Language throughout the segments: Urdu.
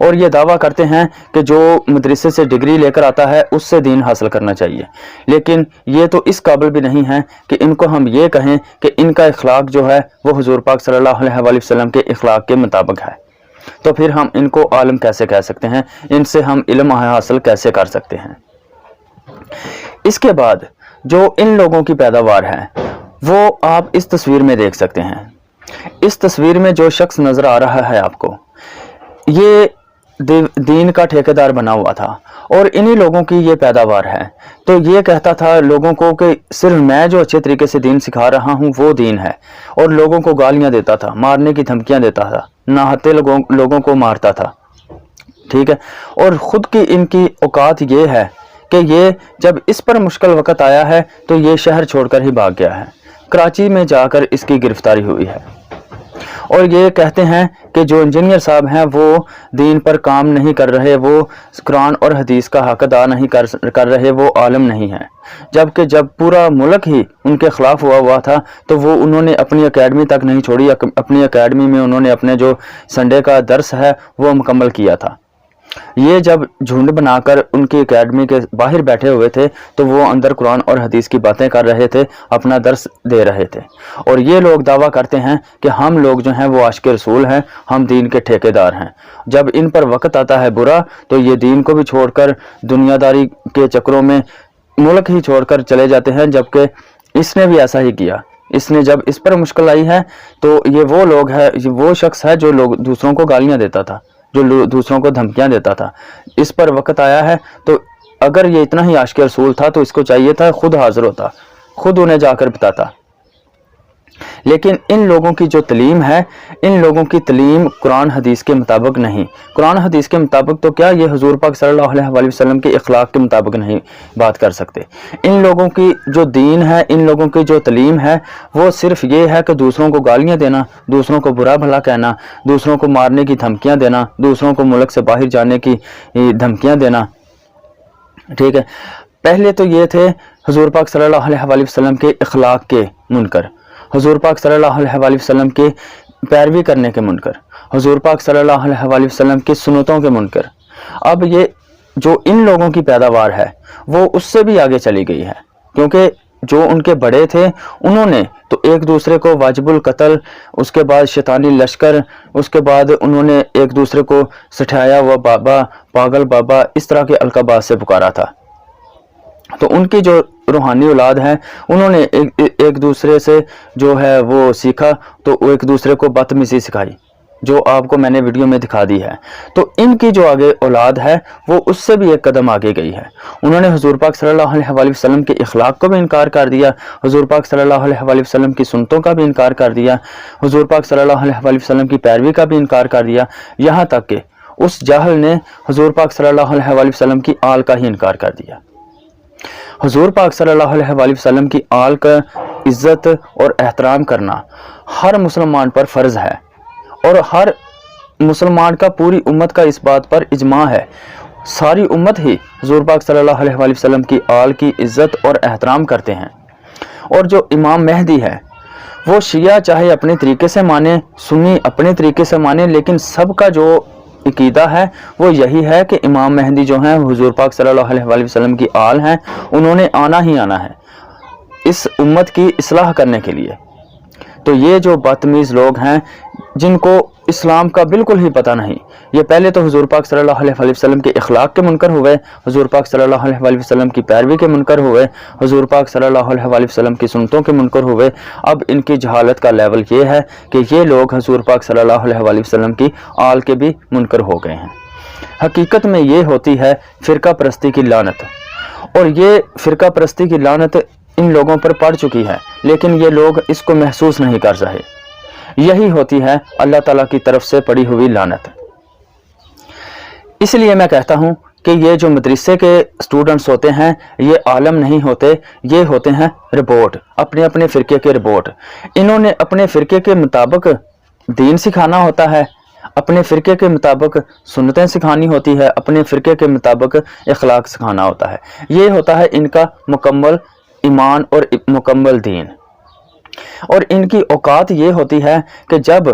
اور یہ دعویٰ کرتے ہیں کہ جو مدرسے سے ڈگری لے کر آتا ہے اس سے دین حاصل کرنا چاہیے، لیکن یہ تو اس قابل بھی نہیں ہیں کہ ان کو ہم یہ کہیں کہ ان کا اخلاق جو ہے وہ حضور پاک صلی اللہ علیہ وآلہ وسلم کے اخلاق کے مطابق ہے، تو پھر ہم ان کو عالم کیسے کہہ سکتے ہیں، ان سے ہم علم حاصل کیسے کر سکتے ہیں۔ اس کے بعد جو ان لوگوں کی پیداوار ہے وہ آپ اس تصویر میں دیکھ سکتے ہیں۔ اس تصویر میں جو شخص نظر آ رہا ہے آپ کو، یہ دین کا ٹھیکیدار بنا ہوا تھا اور انہی لوگوں کی یہ پیداوار ہے، تو یہ کہتا تھا لوگوں کو کہ صرف میں جو اچھے طریقے سے دین سکھا رہا ہوں وہ دین ہے، اور لوگوں کو گالیاں دیتا تھا، مارنے کی دھمکیاں دیتا تھا، ناحتے لوگوں کو مارتا تھا، ٹھیک ہے۔ اور خود کی ان کی اوقات یہ ہے کہ یہ جب اس پر مشکل وقت آیا ہے تو یہ شہر چھوڑ کر ہی بھاگ گیا ہے، کراچی میں جا کر اس کی گرفتاری ہوئی ہے، اور یہ کہتے ہیں کہ جو انجینئر صاحب ہیں وہ دین پر کام نہیں کر رہے، وہ قرآن اور حدیث کا حق ادا نہیں کر رہے، وہ عالم نہیں ہیں، جبکہ جب پورا ملک ہی ان کے خلاف ہوا تھا تو وہ انہوں نے اپنی اکیڈمی تک نہیں چھوڑی، اپنی اکیڈمی میں انہوں نے اپنے جو سنڈے کا درس ہے وہ مکمل کیا تھا۔ یہ جب جھنڈ بنا کر ان کی اکیڈمی کے باہر بیٹھے ہوئے تھے تو وہ اندر قرآن اور حدیث کی باتیں کر رہے تھے، اپنا درس دے رہے تھے، اور یہ لوگ دعویٰ کرتے ہیں کہ ہم لوگ جو ہیں وہ عاشق رسول ہیں، ہم دین کے ٹھیکیدار ہیں۔ جب ان پر وقت آتا ہے برا تو یہ دین کو بھی چھوڑ کر دنیا داری کے چکروں میں ملک ہی چھوڑ کر چلے جاتے ہیں، جبکہ اس نے بھی ایسا ہی کیا۔ اس نے جب اس پر مشکل آئی ہے تو یہ وہ لوگ ہے، وہ شخص ہے جو لوگ دوسروں کو گالیاں دیتا تھا، جو دوسروں کو دھمکیاں دیتا تھا، اس پر وقت آیا ہے تو اگر یہ اتنا ہی عاشق رسول تھا تو اس کو چاہیے تھا خود حاضر ہوتا، خود انہیں جا کر بتاتا۔ لیکن ان لوگوں کی جو تعلیم ہے، ان لوگوں کی تعلیم قرآن حدیث کے مطابق نہیں، قرآن حدیث کے مطابق تو کیا، یہ حضور پاک صلی اللہ علیہ وآلہ وسلم کے اخلاق کے مطابق نہیں بات کر سکتے۔ ان لوگوں کی جو دین ہے، ان لوگوں کی جو تعلیم ہے وہ صرف یہ ہے کہ دوسروں کو گالیاں دینا، دوسروں کو برا بھلا کہنا، دوسروں کو مارنے کی دھمکیاں دینا، دوسروں کو ملک سے باہر جانے کی دھمکیاں دینا، ٹھیک ہے۔ پہلے تو یہ تھے حضور پاک صلی اللہ علیہ وآلہ وسلم کے اخلاق کے منکر، حضور پاک صلی اللہ علیہ وآلہ وسلم کے پیروی کرنے کے منکر، حضور پاک صلی اللہ علیہ وآلہ وسلم کی سنتوں کے منکر۔ اب یہ جو ان لوگوں کی پیداوار ہے وہ اس سے بھی آگے چلی گئی ہے، کیونکہ جو ان کے بڑے تھے انہوں نے تو ایک دوسرے کو واجب القتل، اس کے بعد شیطانی لشکر، اس کے بعد انہوں نے ایک دوسرے کو سٹھایا ہوا بابا، پاگل بابا، اس طرح کے القابات سے پکارا تھا۔ تو ان کی جو روحانی اولاد ہے انہوں نے ایک دوسرے سے جو ہے وہ سیکھا، تو وہ ایک دوسرے کو بدتمیزی سکھائی، جو آپ کو میں نے ویڈیو میں دکھا دی ہے۔ تو ان کی جو آگے اولاد ہے وہ اس سے بھی ایک قدم آگے گئی ہے، انہوں نے حضور پاک صلی اللہ علیہ وآلہ وسلم کے اخلاق کو بھی انکار کر دیا، حضور پاک صلی اللہ علیہ وآلہ وسلم کی سنتوں کا بھی انکار کر دیا، حضور پاک صلی اللہ علیہ وآلہ وسلم کی پیروی کا بھی انکار کر دیا، یہاں تک کہ اس جاہل نے حضور پاک صلی اللہ علیہ وآلہ وسلم کی آل کا ہی انکار کر دیا۔ حضور پاک صلی اللہ علیہ وآلہ وسلم کی آل کا عزت اور احترام کرنا ہر مسلمان پر فرض ہے، اور ہر مسلمان کا، پوری امت کا اس بات پر اجماع ہے، ساری امت ہی حضور پاک صلی اللہ علیہ وآلہ وسلم کی آل کی عزت اور احترام کرتے ہیں۔ اور جو امام مہدی ہے وہ شیعہ چاہے اپنے طریقے سے مانے، سنی اپنے طریقے سے مانے، لیکن سب کا جو عقیدہ ہے وہ یہی ہے کہ امام مہدی جو ہیں حضور پاک صلی اللہ علیہ وآلہ وسلم کی آل ہیں، انہوں نے آنا ہی آنا ہے اس امت کی اصلاح کرنے کے لیے۔ تو یہ جو بدتمیز لوگ ہیں جن کو اسلام کا بالکل ہی پتہ نہیں، یہ پہلے تو حضور پاک صلی اللہ علیہ وآلہ وسلم کے اخلاق کے منکر ہوئے، حضور پاک صلی اللہ علیہ وآلہ وسلم کی پیروی کے منکر ہوئے، حضور پاک صلی اللہ علیہ وآلہ وسلم کی سنتوں کے منکر ہوئے۔ اب ان کی جہالت کا لیول یہ ہے کہ یہ لوگ حضور پاک صلی اللہ علیہ وآلہ وسلم کی آل کے بھی منکر ہو گئے ہیں۔ حقیقت میں یہ ہوتی ہے فرقہ پرستی کی لعنت، اور یہ فرقہ پرستی کی لعنت ان لوگوں پر پڑ چکی ہے، لیکن یہ لوگ اس کو محسوس نہیں کر رہے۔ یہی ہوتی ہے اللہ تعالیٰ کی طرف سے پڑی ہوئی لعنت۔ اس لیے میں کہتا ہوں کہ یہ جو مدرسے کے اسٹوڈنٹس ہوتے ہیں یہ عالم نہیں ہوتے، یہ ہوتے ہیں رپورٹ، اپنے اپنے فرقے کے رپورٹ۔ انہوں نے اپنے فرقے کے مطابق دین سکھانا ہوتا ہے، اپنے فرقے کے مطابق سنتیں سکھانی ہوتی ہے، اپنے فرقے کے مطابق اخلاق سکھانا ہوتا ہے۔ یہ ہوتا ہے ان کا مکمل ایمان اور مکمل دین۔ اور ان کی اوقات یہ ہوتی ہے کہ جب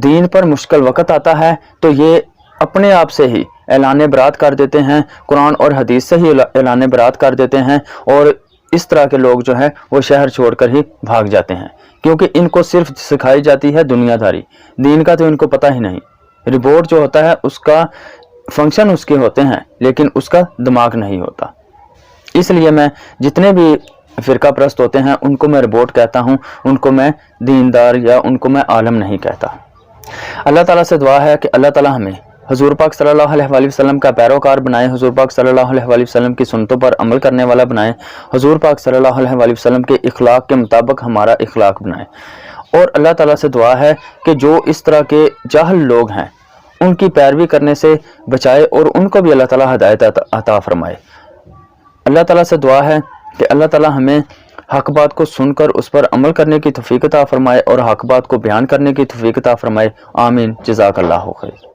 دین پر مشکل وقت آتا ہے تو یہ اپنے آپ سے ہی اعلان برات کر دیتے ہیں، قرآن اور حدیث سے ہی اعلان برات کر دیتے ہیں، اور اس طرح کے لوگ جو ہیں وہ شہر چھوڑ کر ہی بھاگ جاتے ہیں، کیونکہ ان کو صرف سکھائی جاتی ہے دنیا داری، دین کا تو ان کو پتہ ہی نہیں۔ رپورٹ جو ہوتا ہے اس کا فنکشن اس کے ہوتے ہیں، لیکن اس کا دماغ نہیں ہوتا۔ اس لیے میں جتنے بھی فرقہ پرست ہوتے ہیں ان کو میں رپورٹ کہتا ہوں، ان کو میں دیندار یا ان کو میں عالم نہیں کہتا۔ اللہ تعالیٰ سے دعا ہے کہ اللہ تعالیٰ ہمیں حضور پاک صلی اللہ علیہ وآلہ وسلم کا پیروکار بنائے، حضور پاک صلی اللہ علیہ وآلہ وسلم کی سنتوں پر عمل کرنے والا بنائے، حضور پاک صلی اللہ علیہ وآلہ وسلم کے اخلاق کے مطابق ہمارا اخلاق بنائے، اور اللہ تعالیٰ سے دعا ہے کہ جو اس طرح کے جاہل لوگ ہیں ان کی پیروی کرنے سے بچائے، اور ان کو بھی اللہ تعالیٰ ہدایت عطا فرمائے۔ اللہ تعالیٰ سے دعا ہے کہ اللہ تعالیٰ ہمیں حق بات کو سن کر اس پر عمل کرنے کی توفیق عطا فرمائے، اور حق بات کو بیان کرنے کی توفیق عطا فرمائے۔ آمین۔ جزاک اللہ خیر۔